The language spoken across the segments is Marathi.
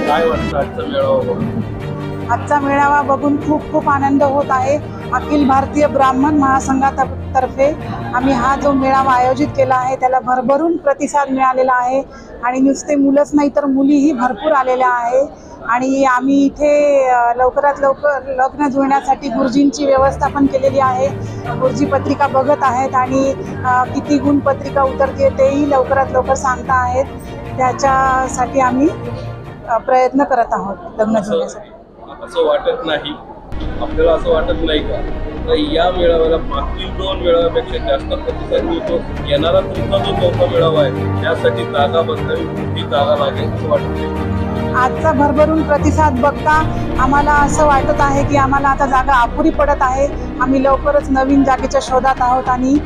काय वाटतं आजचा मेळावा बघून? आजचा मेळावा बघून खूप खूप आनंद होत आहे। अखिल भारतीय ब्राह्मण महासंघातर्फे आम्ही हा जो मेळावा आयोजित केला आहे त्याला भरभरून प्रतिसाद मिळालेला आहे आणि नुसते मुलंच नाही तर मुलीही भरपूर आलेल्या आहे आणि आम्ही इथे लवकरात लवकर लग्न जुळण्यासाठी गुरुजींची व्यवस्था पण केलेली आहे। गुरुजी पत्रिका बघत आहेत आणि किती गुण पत्रिका उतरते तेही लवकरात लवकर सांगता आहेत। त्याच्यासाठी आम्ही प्रयत्न करत आहोत लग्न जुळण्यासाठी। असं वाटत नाही आपल्याला, असं वाटत नाही का तर या मेळाव्याला मागील 2 मेळाव्यापेक्षा जास्त प्रतिसाद मिळतो? येणारा तुमचा जो 4था मेळावा आहे त्यासाठी जागा बदलावी, मोठी जागा लागेल असं वाटतं? आजचा भरभरून प्रतिसाद बघता आम्हाला असं वाटत आहे की आम्हाला आता जागा अपुरी पडत आहे। आम्ही लवकरच नवीन जागेच्या शोधात आहोत आणि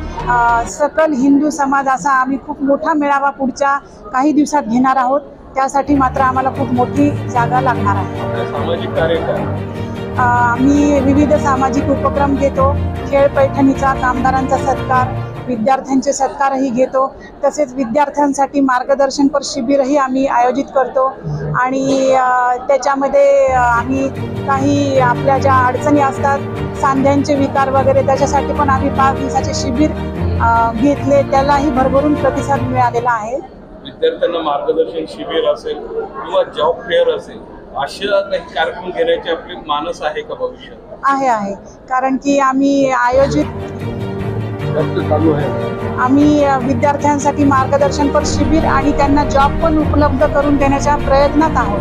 सकल हिंदू समाज असा आम्ही खूप मोठा मेळावा पुढच्या काही दिवसात घेणार आहोत। त्यासाठी मात्र आम्हाला खूप मोठी जागा लागणार आहे। सामाजिक कार्य काय? आम्ही विविध सामाजिक उपक्रम घेतो। खेळ पैठणीचा, कामगारांचा सत्कार, विद्यार्थ्यांचे सत्कारही घेतो। तसेच विद्यार्थ्यांसाठी मार्गदर्शनपर शिबिरही आम्ही आयोजित करतो आणि त्याच्यामध्ये आम्ही काही आपल्या ज्या अडचणी असतात सांध्यांचे विकार वगैरे त्याच्यासाठी पण आम्ही 5 दिवसाचे शिबिर घेतले, त्यालाही भरभरून प्रतिसाद मिळालेला आहे। विद्यार्थ्यांना मार्गदर्शन शिबिर असेल किंवा जॉब फेअर असेल अशा काही कार्यक्रम घेण्याचे आपले मानस आहे का भविष्यात? आहे कारण की आम्ही आयोजित चालू आहे। आम्ही विद्यार्थ्यांसाठी मार्गदर्शनपर शिबिर आणि त्यांना जॉब पण उपलब्ध करून देण्याच्या प्रयत्नात आहोत।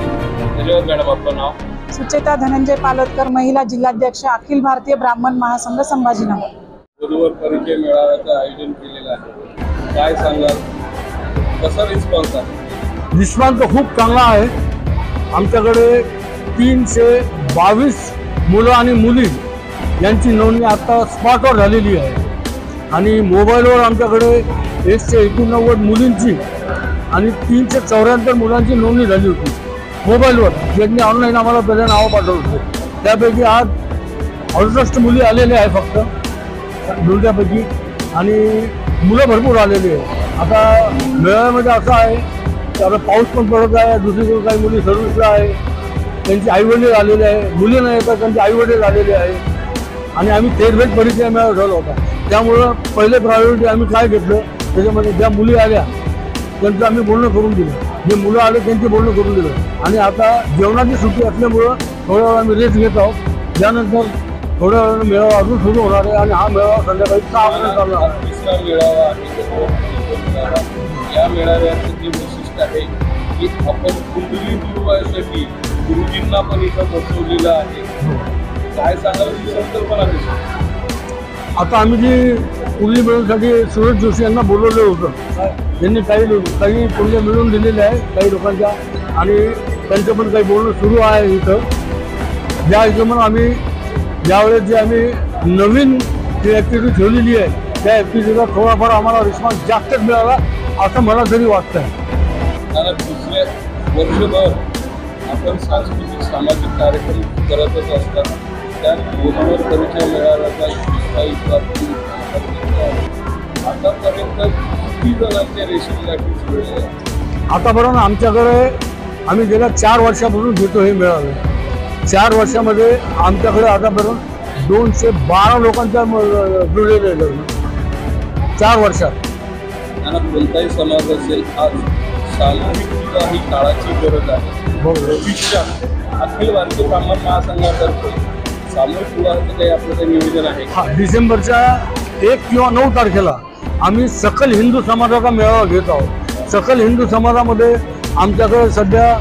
धन्यवाद मॅडम, आपलं नाव? सुचेता धनंजय पालतकर, महिला जिल्हाध्यक्ष, अखिल भारतीय ब्राह्मण महासंघ, संभाजीनगर। गुरुवर परिचय मेळाव्याचं आयोजन केलेलं आहे, काय सांगाल? कसा रिस्पॉन्स आहे? रिस्पॉन्स तर खूप चांगला आहे। आमच्याकडे 322 मुलं आणि मुली यांची नोंदणी आता स्पॉटवर झालेली आहे आणि मोबाईलवर आमच्याकडे 189 मुलींची आणि 374 मुलांची नोंदणी झाली होती मोबाईलवर, ज्यांनी ऑनलाईन आम्हाला पहिल्या नावं पाठवलं होतं। त्यापैकी आज 68 मुली आलेल्या आहे फक्त दुर्गापैकी आणि मुलं भरपूर आलेली आहे। आता मेळाव्यामध्ये असं आहे की आता पाऊस पण पडत आहे, दुसरीकडे काही मुली सर्व्हिसला आहे, त्यांचे आईवडील आलेले आहे, मुली नाही येतात त्यांचे आईवडील आलेले आहे आणि आम्ही थेट परिचय मेळावा ठेवला होता। त्यामुळं पहिले प्रायोरिटी आम्ही काय घेतलं त्याच्यामध्ये ज्या मुली आल्या त्यांचं आम्ही बोलणं करून दिलं, जे मुलं आले त्यांचे बोलणं करून दिलं आणि आता जेवणाची सुट्टी असल्यामुळं थोड्या वेळ आम्ही रेस्ट घेत आहोत। त्यानंतर थोड्या वेळानं मेळावा अजून सुरू होणार आहे आणि हा मेळावा संध्याकाळी 6 वाजता चालणार आहे। 3रा मेळावा आहे। या मेळाव्याचं जे वैशिष्ट्य आहे की आपण कुंडली जुळवायसाठी गुरुजींना पण इथं बसवलेलं आहे, काय सांगाल ही संकल्पना कशी? आता आम्ही जी कुंडली मिळवण्यासाठी सुरेश जोशी यांना बोलवलं होतं, त्यांनी काही कुंडल्या मिळवून दिलेल्या आहे काही लोकांच्या आणि त्यांचं पण काही बोलणं सुरू आहे इथं। ज्या हिशोबानं आम्ही ज्यावेळेस जे आम्ही नवीन जी ॲक्टिव्हिटी ठेवलेली आहे त्या ॲक्टिव्हिटीचा थोडाफार आम्हाला रिस्पॉन्स जास्तच मिळाला असं मला तरी वाटतं आहे। कारण दुसऱ्या वर्षभर आपण सांस्कृतिक सामाजिक कार्यक्रम करतच असतात, त्या गुरुवर परिचय मेळाव्याचा आतापर्यंत किती जणांच्या रेशन गाठी जुळल्या? आतापर्यंत आमच्याकडे आम्ही गेल्या 4 वर्षापासून घेतो हे मेळावे। 4 वर्षामध्ये आमच्याकडे आतापर्यंत 212 लोकांच्या जुळलेले लग्न 4 वर्षात। आणि कोणताही समाज असेल आज सामूहिक विवाह ही काळाची गरज आहे। भविष्यात अखिल भारतीय ब्राह्मण महासंघातर्फे सामूहिक विवाहाचं काही आपलं काही नियोजन आहे? हा, डिसेंबरच्या 1 किंवा 9 तारखेला आम्ही सकल हिंदू समाजाचा मेळावा घेत आहोत। सकल हिंदू समाजामध्ये आमच्याकडे सध्या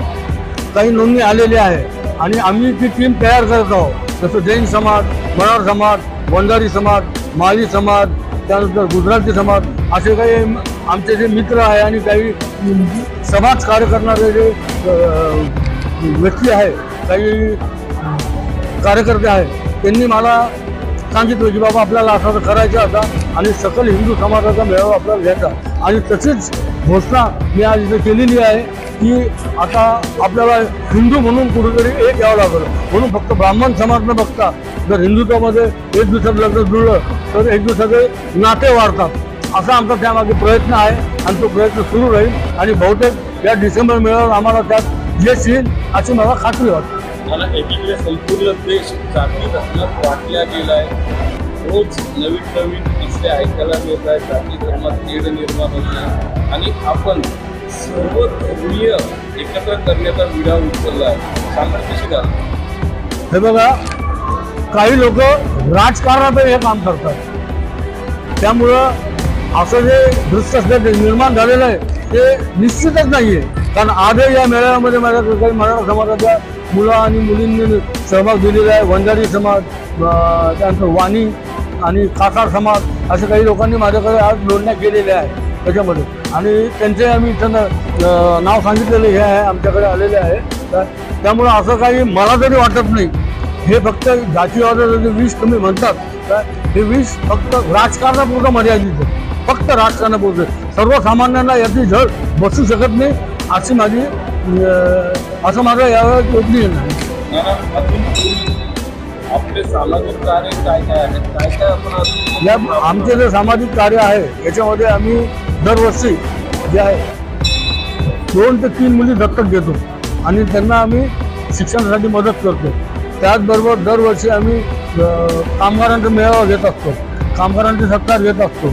काही नोंदणी आलेली आहे आणि आम्ही ती टीम तयार करत आहोत। जसं जैन समाज, मराठा समाज, वंजारी समाज, माळी समाज, त्यानंतर गुजराती समाज असे काही आमचे जे मित्र आहे आणि काही समाज कार्य करणारे जे व्यक्ती आहे, काही कार्यकर्ते आहेत, त्यांनी मला सांगितलं की बाबा आपल्याला असं करायचं आता आणि सकल हिंदू समाजाचा मेळावा आपल्याला घ्यायचा आणि तशीच घोषणा मी आज इथे केलेली आहे की आता आपल्याला हिंदू म्हणून कुठेतरी एक यावं लागलं, म्हणून फक्त ब्राह्मण समाज न बघता जर हिंदुत्वामध्ये एक दिवसात लग्न जुळलं तर एक दिवसाचे नाते वाढतात, असा आमचा त्यामागे प्रयत्न आहे आणि तो प्रयत्न सुरू राहील आणि बहुतेक या डिसेंबर मेळाव्यात आम्हाला त्यात यश येईल अशी मला खात्री वाटते. मला एकीकडे संपूर्ण देश जाती धर्मात वाटला गेलाय, रोज नवीन नवीन किस्से ऐकायला मिळत आहेत, जाती धर्मात तेढ निर्माण होत आहे आणि आपण सर्व धर्मीय एकत्र करण्याचा विडा उचलला आहे. सांगा कशी का? हे बघा, काही लोक राजकारणात हे काम करतात, त्यामुळं असं जे दृश्य निर्माण झालेलं आहे ते निश्चितच नाही आहे. कारण आजही या मेळाव्यामध्ये माझ्या काही मराठा समाजाच्या मुलं आणि मुलींनी सहभाग दिलेला आहे. वंजारी समाज, त्यानंतर वाणी आणि कासार समाज अशा काही लोकांनी माझ्याकडे आज नोंदण्या केलेल्या आहे त्याच्यामध्ये, आणि त्यांचे आम्ही त्यांना नाव सांगितलेलं हे आहे, आमच्याकडे आलेले आहे. त्यामुळं असं काही मला तरी वाटत नाही. हे फक्त जातीवादाचं जे विष तुम्ही म्हणतात काय, हे विष फक्त राजकारणापुरतं मर्यादित आहे, फक्त राजकारणापुरतं. सर्वसामान्यांना याची झळ बसू शकत नाही अशी माझी असं माझं यावेळेस ओपिनियन आहे. आपले सामाजिक कार्य काय काय आहेत, काय काय आपण या आमचे जे सामाजिक कार्य आहे याच्यामध्ये आम्ही दरवर्षी जे आहे 2 ते 3 मुली दत्तक घेतो आणि त्यांना आम्ही शिक्षणासाठी मदत करतो. त्याचबरोबर दरवर्षी आम्ही कामगारांचा मेळावा घेत असतो, कामगारांचे सत्कार घेत असतो.